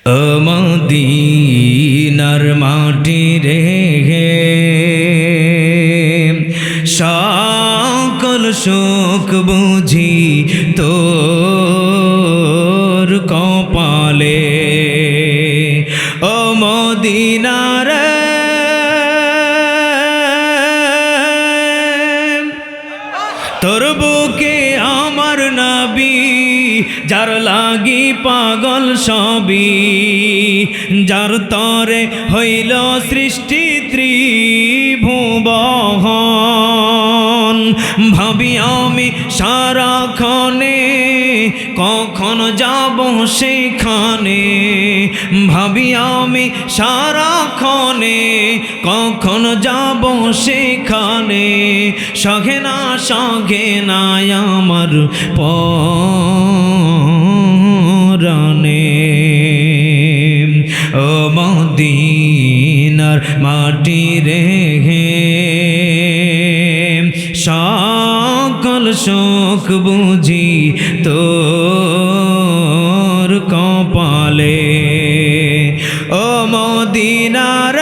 ও মদিনার মাটি রে, সকল সুখ বুঝি তোর কপালে। ও মদিনার তোর বুকে আমার নবী, যার লাগি পাগল সবই, যার তরে হইল সৃষ্টি ত্রিভুবন। ভাবি আমি সারাক্ষণে কখন যাব সেখানে, ভাবি আমি সারাক্ষণে কখন যাব সেখানে। সঘে না সঘে না আমার পরানে। ও মদিনার মাটি রে, সকল সুখ বুঝি তোর কপালে। ও মদিনার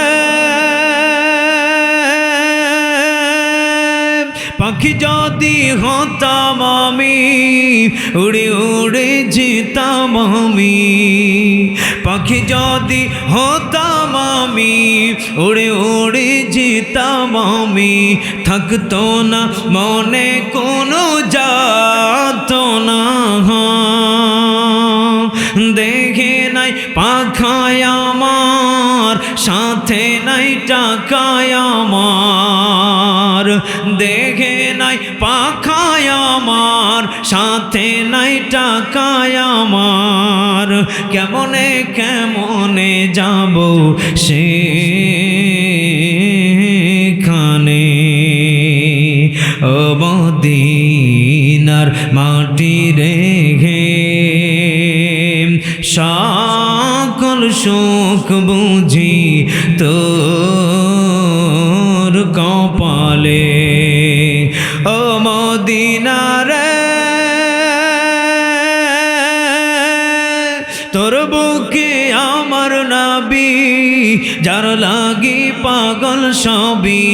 পাখি যদি হতাম আমি, উড়ে উড়ে যেতাম আমি। পাখি যদি হতাম আমি, উড়ে উড়ে যেতাম আমি। থাকতো না মনে কোনো যাতনা, দেখে নাই পাখায় আমার, সাথে নাই টাকায় আমার। দেখে নাই পাখায় আমার, সাথে নাই টাকায় আমার। কেমনে কেমনে যাব সেখানে। ও মদিনার মাটি রে, সকল সুখ বুঝি তোর কপালে। ও মদিনার তোর বুকে আমার নবী, যার লাগি পাগল সবই,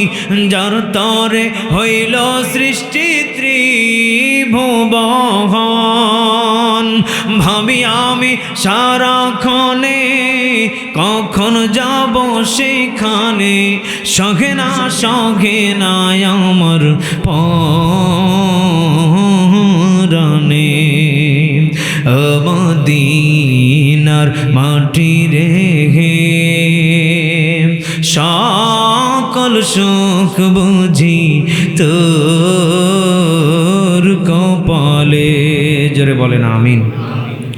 যার তরে হইল সৃষ্টি ত্রিভুবন। ভাবি আমি সারাক্ষণে কখন যাব সেখানে। সঘে না সঘে না আমার পরানে। ও মদিনার মাটি রে, সকল সুখ বুঝি তোর কপালে। জোরে বলেন আমিন।